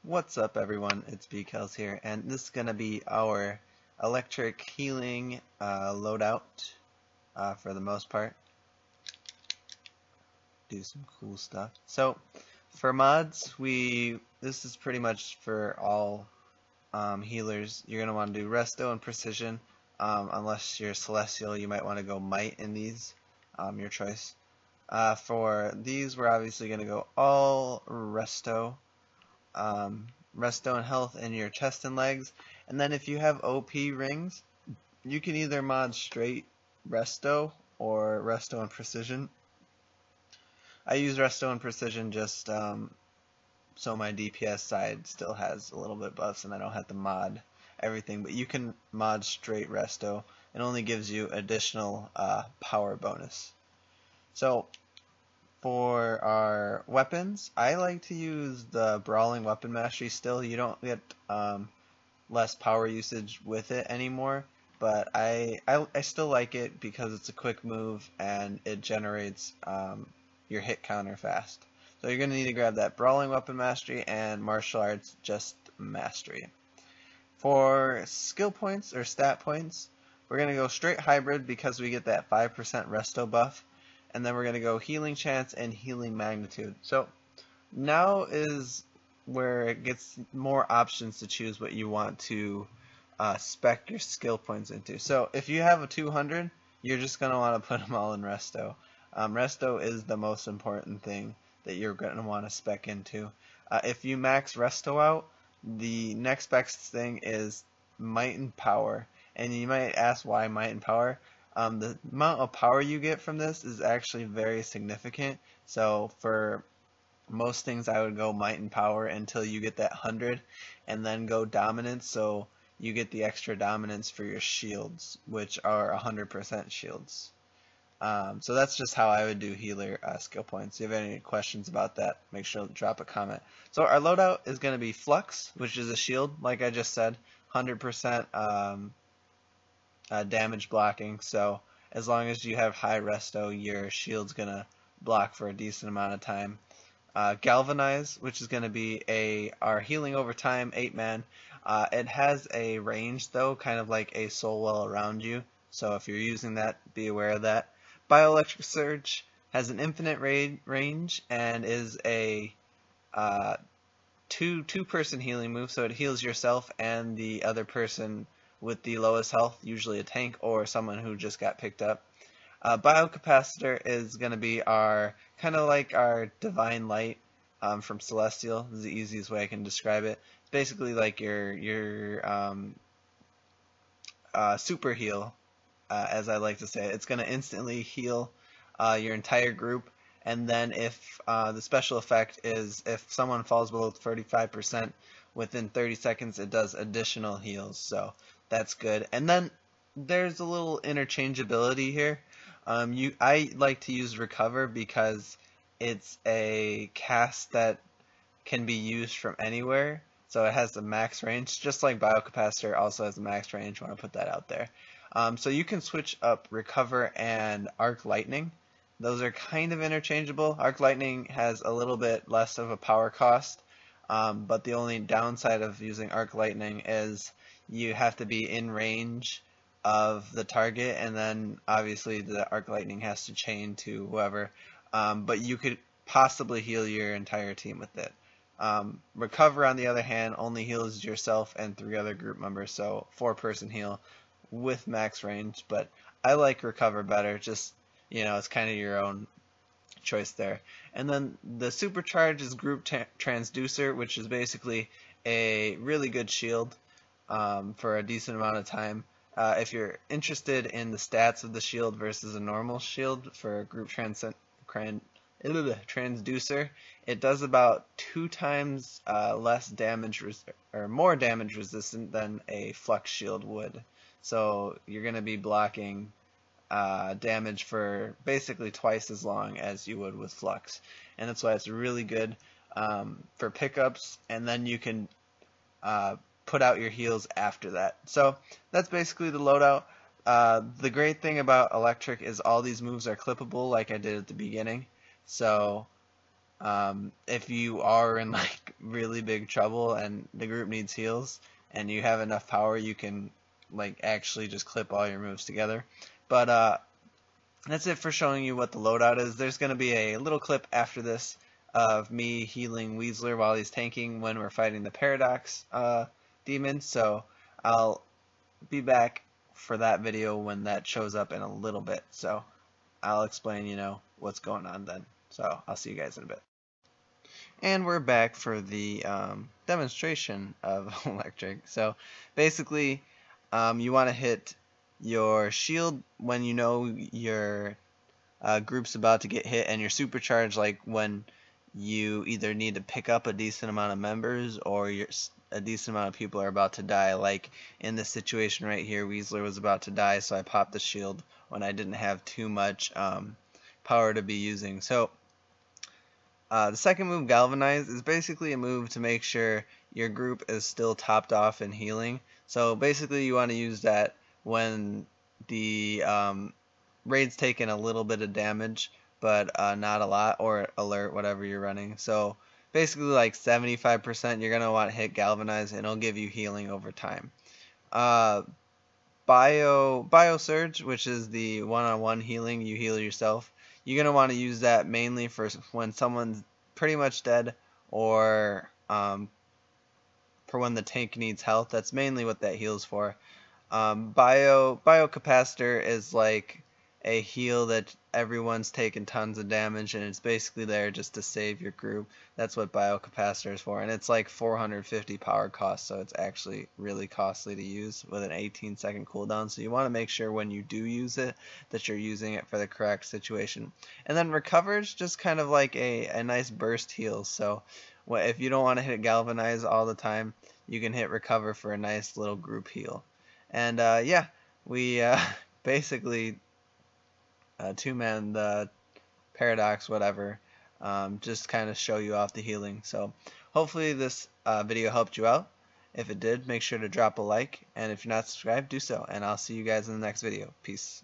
What's up everyone, it's BKels here, and this is going to be our electric healing loadout for the most part. Do some cool stuff. So for mods, this is pretty much for all healers. You're going to want to do Resto and Precision. Unless you're Celestial, you might want to go Might in these, your choice. For these, we're obviously going to go all Resto. Resto and health in your chest and legs, and then if you have OP rings, you can either mod straight Resto or Resto and Precision. I use Resto and Precision just so my DPS side still has a little bit buffs and I don't have to mod everything, but you can mod straight Resto. It only gives you additional power bonus. So for our weapons, I like to use the Brawling Weapon Mastery still. You don't get less power usage with it anymore, but I still like it because it's a quick move and it generates your hit counter fast. So you're going to need to grab that Brawling Weapon Mastery and Martial Arts Just Mastery. For skill points or stat points, we're going to go straight Hybrid because we get that 5% Resto buff. And then we're going to go Healing Chance and Healing Magnitude. So now is where it gets more options to choose what you want to spec your skill points into. So if you have a 200, you're just going to want to put them all in Resto. Resto is the most important thing that you're going to want to spec into. If you max Resto out, the next best thing is Might and Power. And you might ask why Might and Power. The amount of power you get from this is actually very significant. So for most things I would go Might and Power until you get that 100 and then go Dominance, so you get the extra Dominance for your shields, which are 100% shields. So that's just how I would do healer skill points. If you have any questions about that, make sure to drop a comment. So our loadout is going to be Flux, which is a shield, like I just said, 100% damage blocking, so as long as you have high Resto, your shield's gonna block for a decent amount of time. Galvanize, which is gonna be our healing over time 8-man. It has a range though, kind of like a soul well around you, so if you're using that, be aware of that. Bioelectric Surge has an infinite range and is a two-person healing move, so it heals yourself and the other person with the lowest health, usually a tank or someone who just got picked up. Bio Capacitor is going to be our kind of like our Divine Light from Celestial. This is the easiest way I can describe it. It's basically like your super heal, as I like to say. It's going to instantly heal your entire group, and then if the special effect is if someone falls below 35%, within 30 seconds it does additional heals, so that's good. And then there's a little interchangeability here. I like to use Recover because it's a cast that can be used from anywhere, so it has the max range, just like Bio Capacitor also has the max range. I want to put that out there. So you can switch up Recover and Arc Lightning. Those are kind of interchangeable. Arc Lightning has a little bit less of a power cost, but the only downside of using Arc Lightning is you have to be in range of the target, and then obviously the Arc Lightning has to chain to whoever, but you could possibly heal your entire team with it. Recover, on the other hand, only heals yourself and 3 other group members, so 4-person heal with max range, but I like Recover better, just, you know, it's kind of your own choice there. And then the Supercharge is Group Transducer, which is basically a really good shield for a decent amount of time. If you're interested in the stats of the shield versus a normal shield for a Group Transducer, it does about 2 times less damage or more damage resistant than a Flux shield would. So you're going to be blocking damage for basically twice as long as you would with Flux, and that's why it's really good for pickups, and then you can put out your heals after that. So that's basically the loadout. The great thing about electric is all these moves are clippable like I did at the beginning. So if you are in like really big trouble and the group needs heals and you have enough power, you can like actually just clip all your moves together. But that's it for showing you what the loadout is. There's going to be a little clip after this of me healing Weasler while he's tanking when we're fighting the Paradox demon. So I'll be back for that video when that shows up in a little bit. So I'll explain, what's going on then. So I'll see you guys in a bit. And we're back for the demonstration of electric. So basically, you want to hit your shield when you know your group's about to get hit, and your supercharge like when you either need to pick up a decent amount of members or a decent amount of people are about to die. Like in this situation right here, Weasler was about to die, so I popped the shield when I didn't have too much power to be using. So the second move, Galvanize, is basically a move to make sure your group is still topped off and healing. So basically you want to use that when the raid's taking a little bit of damage, but not a lot, or alert, whatever you're running. So basically like 75% you're going to want to hit Galvanize, and it'll give you healing over time. Bio Surge, which is the one-on-one healing, you heal yourself. You're going to want to use that mainly for when someone's pretty much dead, or for when the tank needs health. That's mainly what that heals for. Bio Capacitor is like a heal that everyone's taken tons of damage, and it's basically there just to save your group. That's what Bio Capacitor is for, and it's like 450 power cost, so it's actually really costly to use with an 18-second cooldown. So you want to make sure when you do use it that you're using it for the correct situation. And then Recover is just kind of like a nice burst heal. So if you don't want to hit Galvanize all the time, you can hit Recover for a nice little group heal. And yeah, we basically two-man the Paradox, whatever, just kind of show you off the healing. So hopefully this video helped you out. If it did, make sure to drop a like, and if you're not subscribed, do so, and I'll see you guys in the next video. Peace.